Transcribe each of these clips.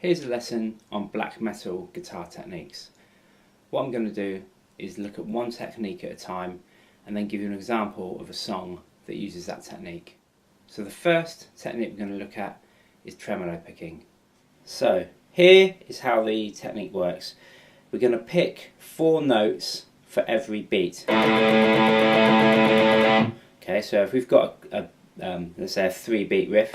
Here's a lesson on black metal guitar techniques. What I'm going to do is look at one technique at a time and then give you an example of a song that uses that technique. So the first technique we're going to look at is tremolo picking. So here is how the technique works. We're going to pick 4 notes for every beat. Okay, so if we've got a let's say a 3-beat riff,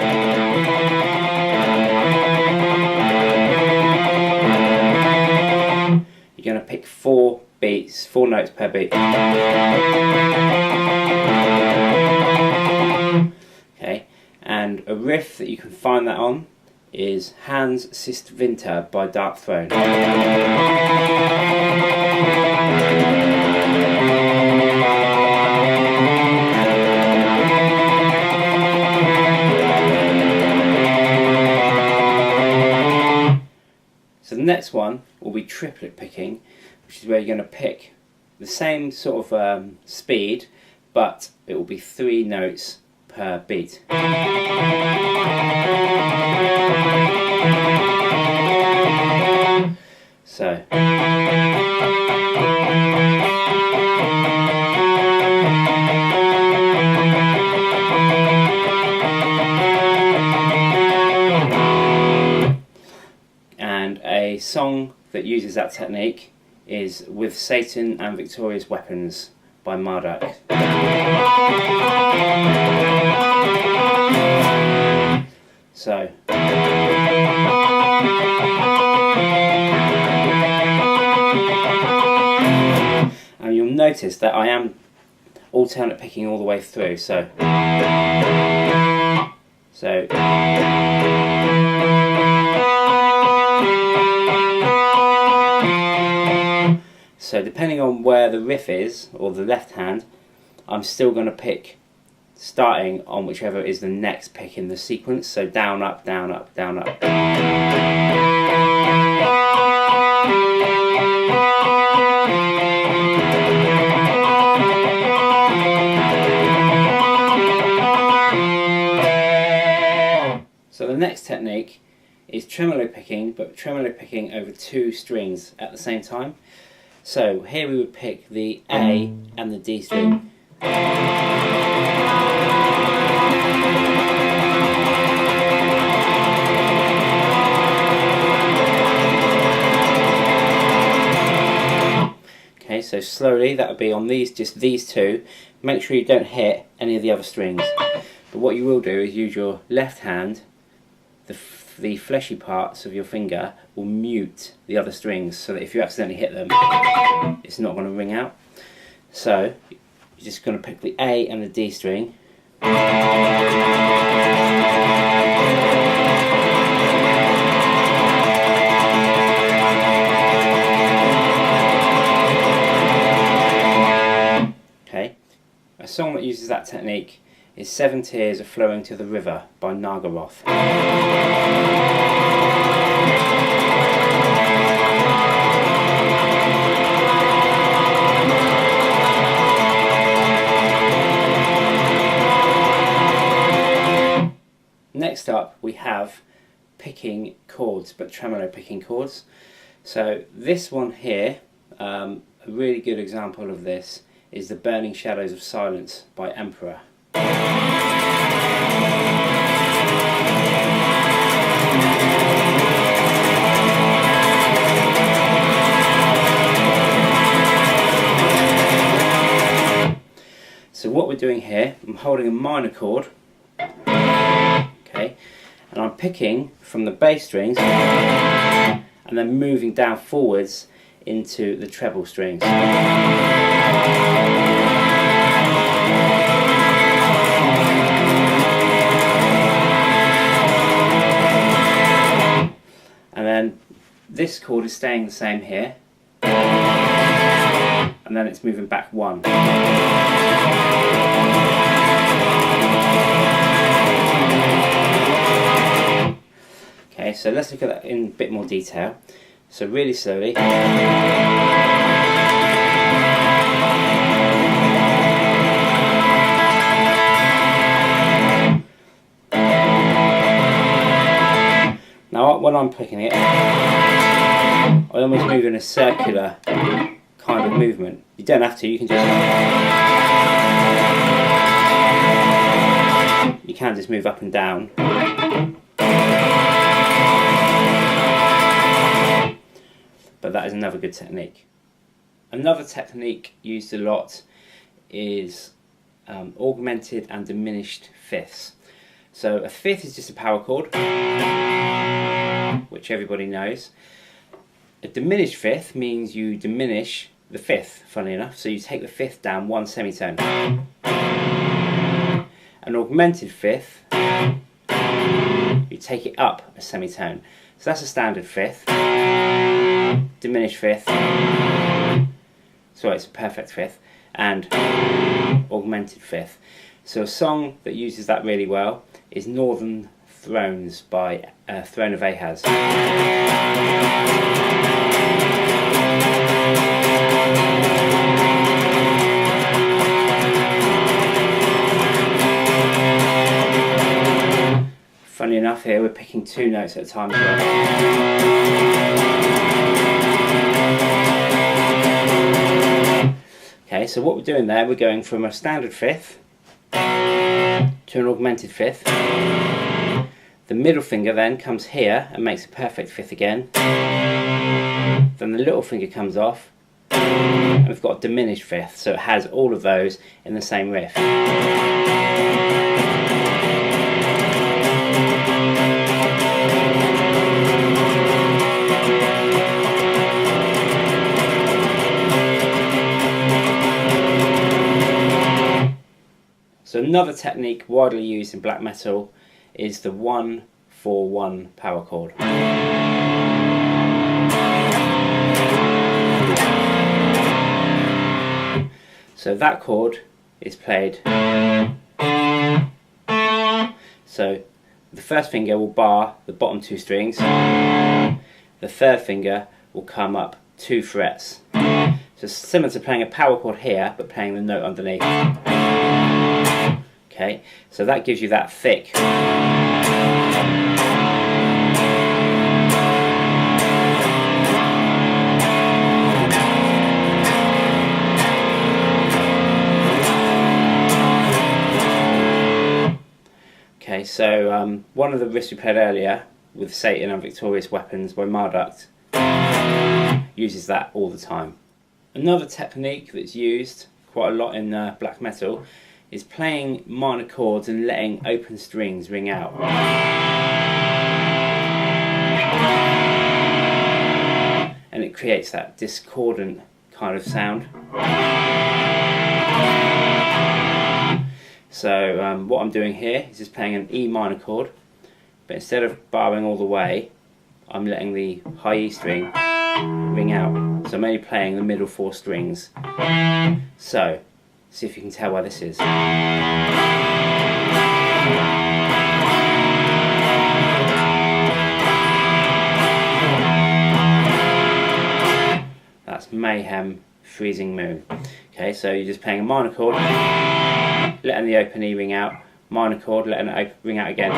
you're going to pick 4 notes per beat. Okay, and a riff that you can find that on is Hans Sist Winter by Dark Throne. So the next one will be triplet picking, which is where you're going to pick the same sort of speed, but it will be 3 notes per beat. So and a song that uses that technique is With Satan and Victorious Weapons by Marduk. So and you'll notice that I am alternate picking all the way through. So depending on where the riff is, or the left hand, I'm still going to pick starting on whichever is the next pick in the sequence. So down, up, down, up, down, up. So the next technique is tremolo picking, but tremolo picking over 2 strings at the same time. So here we would pick the A and the D string. Okay, so slowly that would be on just these 2. Make sure you don't hit any of the other strings. But what you will do is use your left hand, the fleshy parts of your finger will mute the other strings, so that if you accidentally hit them, it's not going to ring out. So you're just going to pick the A and the D string. Okay, a song that uses that technique is 7 Tears Are Flowing to the River by Nagaroth. Next up we have picking chords, but tremolo picking chords. So this one here, a really good example of this is The Burning Shadows of Silence by Emperor. So what we're doing here, I'm holding a minor chord, okay, and I'm picking from the bass strings and then moving down forwards into the treble strings. And then this chord is staying the same here, and then it's moving back 1. Okay, so let's look at that in a bit more detail. So really slowly. Now when I'm picking it, I almost move in a circular kind of movement. You don't have to, you can just move up and down. But that is another good technique. Another technique used a lot is augmented and diminished fifths. So a fifth is just a power chord, which everybody knows. A diminished fifth means you diminish the fifth, funnily enough. So you take the fifth down one semitone. An augmented fifth, you take it up a semitone. So that's a standard fifth. Diminished fifth, sorry, it's a perfect fifth, and augmented fifth. So a song that uses that really well is Northern Thrones by Throne of Ahaz. Funny enough, here we're picking two notes at a time as well. Okay, so what we're doing there, we're going from a standard fifth to an augmented fifth. The middle finger then comes here and makes a perfect fifth again. Then the little finger comes off and we've got a diminished fifth, so it has all of those in the same riff. So another technique widely used in black metal is the 1-4-1 power chord. So that chord is played. So the first finger will bar the bottom two strings. The third finger will come up 2 frets. So it's similar to playing a power chord here, but playing the note underneath. Okay, so that gives you that thick. Okay, so one of the riffs we played earlier with Satan and Victorious Weapons by Marduk uses that all the time. Another technique that's used quite a lot in black metal is playing minor chords and letting open strings ring out. And it creates that discordant kind of sound. So what I'm doing here is just playing an E minor chord, but instead of barring all the way, I'm letting the high E string ring out. So I'm only playing the middle 4 strings. So see if you can tell where this is. That's Mayhem, Freezing Moon. Okay, so you're just playing a minor chord, letting the open E ring out, minor chord, letting it ring out again.